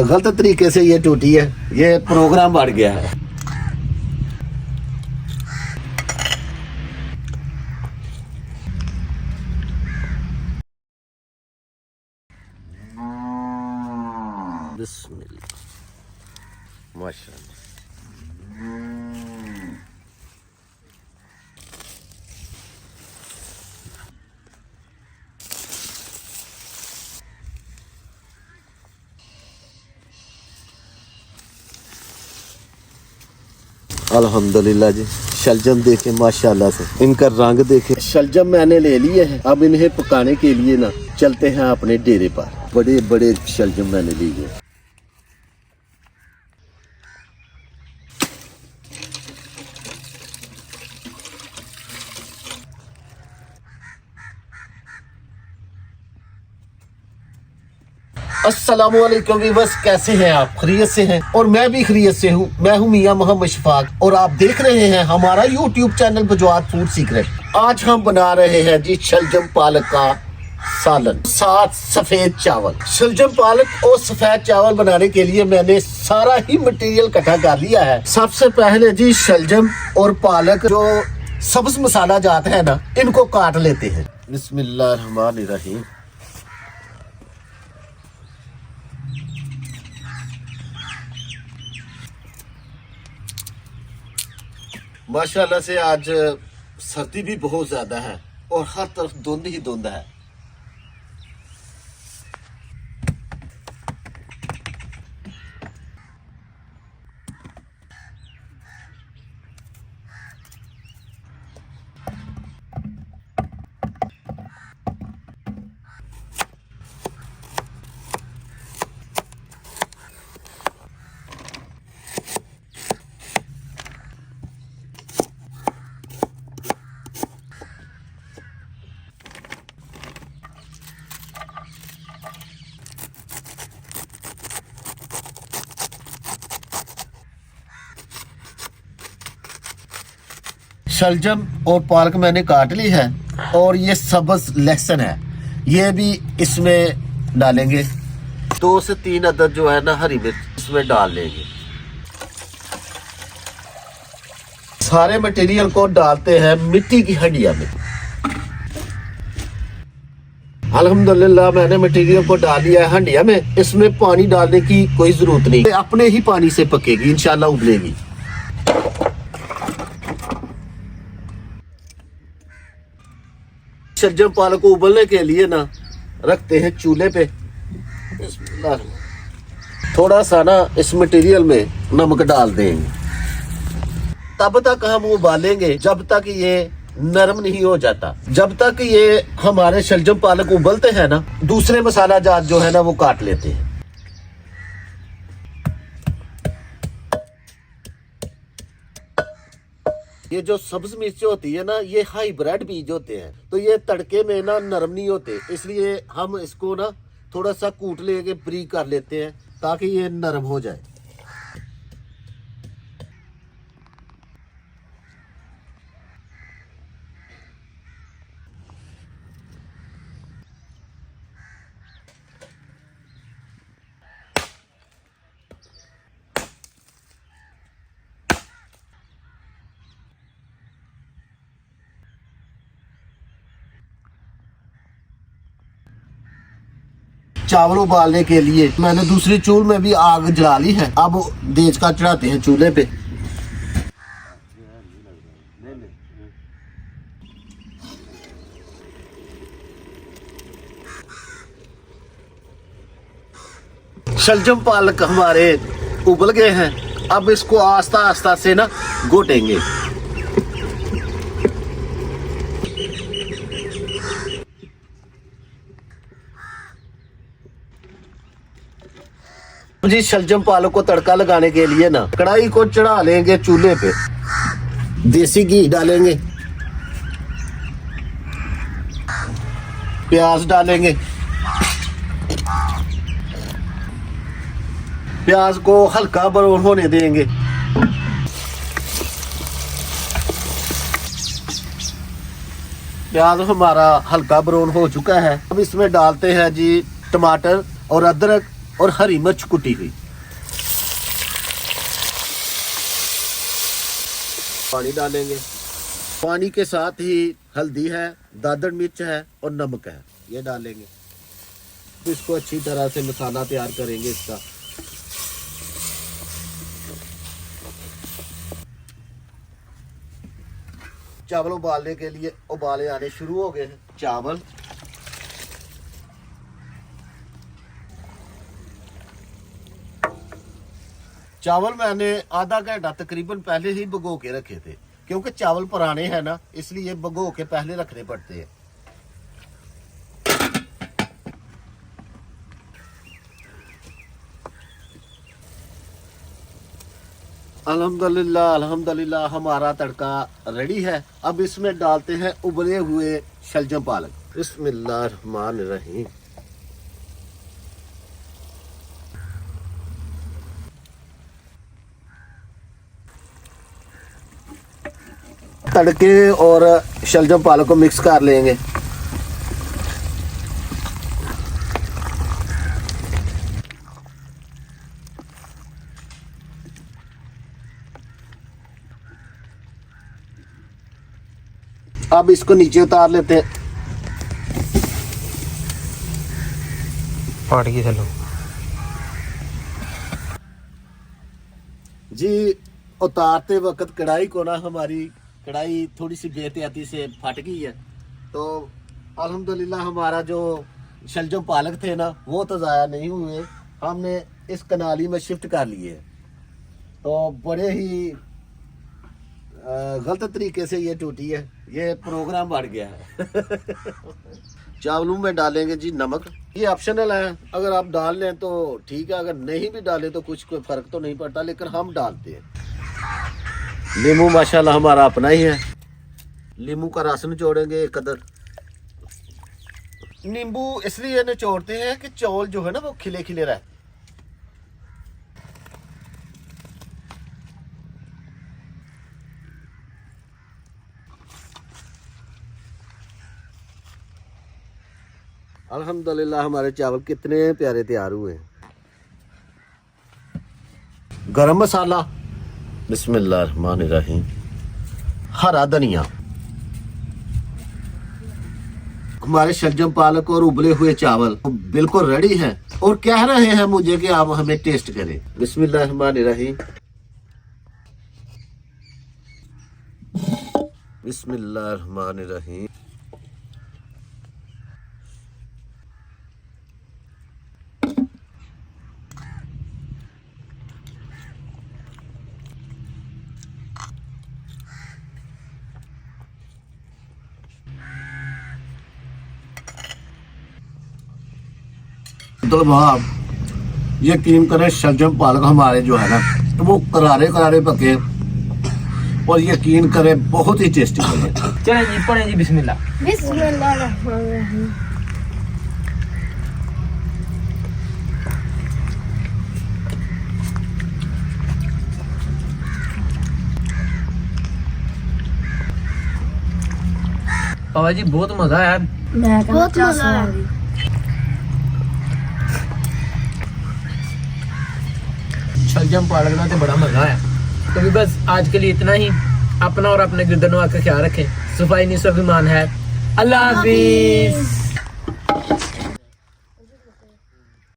गलत तरीके से ये टूटी है, ये प्रोग्राम बढ़ गया है। बिस्मिल्लाह, माशाअल्लाह। अल्हम्दुलिल्लाह जी, शलजम देखे माशाल्लाह से, इनका रंग देखे। शलजम मैंने ले लिए हैं, अब इन्हें पकाने के लिए ना चलते हैं अपने डेरे पर। बड़े बड़े शलजम मैंने लिए। अस्सलामुअलैकुम व्यूअर्स, कैसे हैं आप? खैरियत से हैं? और मैं भी खैरियत से हूँ। मैं हूँ मियां मोहम्मद शफाक और आप देख रहे हैं हमारा यूट्यूब चैनल बजवात फूड सीक्रेट। आज हम बना रहे हैं जी शलजम पालक का सालन, साथ सफेद चावल। शलजम पालक और सफेद चावल बनाने के लिए मैंने सारा ही मटेरियल इकट्ठा कर लिया है। सबसे पहले जी शलजम और पालक जो सब्ज मसाला जात है ना, इनको काट लेते हैं। बिस्मिल्लाहिर्रहमानिर्रहीम। माशाल्लाह से आज सर्दी भी बहुत ज्यादा है और हर तरफ धुंध ही धुंध है। शलजम और पालक मैंने काट ली है और ये सब्ज लहसुन है, ये भी इसमें डालेंगे। 2 से 3 अदद जो है ना हरी मिर्च इसमें डाल लेंगे। सारे मटेरियल को डालते हैं मिट्टी की हंडिया में। अल्हम्दुलिल्लाह मैंने मटेरियल को डाल दिया है हंडिया में। इसमें पानी डालने की कोई जरूरत नहीं, अपने ही पानी से पकेगी, इंशाल्लाह उबलेगी। शलजम पालक को उबलने के लिए ना रखते हैं चूल्हे पे। थोड़ा सा ना इस मटेरियल में नमक डाल देंगे। तब तक हम उबालेंगे जब तक ये नरम नहीं हो जाता। जब तक ये हमारे शलजम पालक उबलते हैं ना, दूसरे मसाला जात जो है ना वो काट लेते हैं। ये जो सब्ज मिर्च होती है ना, ये हाइब्रिड बीज होते हैं, तो ये तड़के में ना नरम नहीं होते, इसलिए हम इसको ना थोड़ा सा कूट लेके ब्रीक कर लेते हैं ताकि ये नरम हो जाए। चावल उबालने के लिए मैंने दूसरी चूल्हे में भी आग जला ली है। अब देज का चढ़ाते हैं चूल्हे पे। शलजम पालक हमारे उबल गए हैं, अब इसको आस्ता आस्ता से ना घोटेंगे। जी शलजम पालक को तड़का लगाने के लिए ना कढ़ाई को चढ़ा लेंगे चूल्हे पे। देसी घी डालेंगे, प्याज डालेंगे। प्याज को हल्का ब्राउन होने देंगे। प्याज हमारा हल्का ब्राउन हो चुका है। अब इसमें डालते हैं जी टमाटर और अदरक और हरी मिर्च कुटी हुई। पानी डालेंगे। पानी के साथ ही हल्दी है, दादड़ मिर्च है और नमक है, ये डालेंगे। इसको अच्छी तरह से मसाला तैयार करेंगे इसका। चावल उबालने के लिए उबाले आने शुरू हो गए हैं। चावल मैंने आधा घंटा तकरीबन पहले ही भिगो के रखे थे, क्योंकि चावल पुराने हैं ना, इसलिए भिगो के पहले रखने पड़ते हैं। अल्हम्दुलिल्लाह हमारा तड़का रेडी है। अब इसमें डालते हैं उबले हुए शलजम पालक। बिस्मिल्लाहिर्रहमानिर्रहीम। तड़के और शलजम पालक को मिक्स कर लेंगे। अब इसको नीचे उतार लेते हैं। फाड़ के चलो जी। उतारते वक्त कढ़ाई को ना, हमारी कढ़ाई थोड़ी सी बेहतियाती से फट गई है, तो अल्हम्दुलिल्लाह हमारा जो शलजम पालक थे ना, वो तो ज़ाया नहीं हुए, हमने इस कनाली में शिफ्ट कर लिए। तो बड़े ही गलत तरीके से ये टूटी है, ये प्रोग्राम बढ़ गया है। चावलों में डालेंगे जी नमक। ये ऑप्शनल है, अगर आप डाल लें तो ठीक है, अगर नहीं भी डालें तो कुछ कोई फर्क तो नहीं पड़ता, लेकिन हम डालते हैं। नींबू माशाल्लाह हमारा अपना ही है, नींबू का रस निचोड़ेंगे एक कदर। नींबू इसलिए निचोड़ते हैं कि चौल जो है ना वो खिले खिले रहे। अल्हम्दुलिल्लाह हमारे चावल कितने प्यारे तैयार हुए हैं। गरम मसाला, बिस्मिल्लाहिर्रहमानिर्रहीम, हरा धनिया। हमारे शलजम पालक और उबले हुए चावल बिल्कुल रेडी हैं और कह रहे हैं मुझे कि आप हमें टेस्ट करें। बिस्मिल्लाहिर्रहमानिर्रहीम, बिस्मिल्लाहिर्रहमानिर्रहीम। तो आप यकीन करें, शलजम पालक हमारे जो है ना वो करारे करारे पके और यकीन करें बहुत ही टेस्टी बने। चलें जी, पढ़ें जी बिस्मिल्लाह। बिस्मिल्लाहिर्रहमानिर्रहीम। बाबा जी बहुत मजा आया। बहुत मजा आया। शलजम पालक ना तो बड़ा मजा आया। तो भी बस आज के लिए इतना ही। अपना और अपने गिरदनों का ख्याल रखें। सफाई निस्वाभिमान है। अल्लाह हाफिज।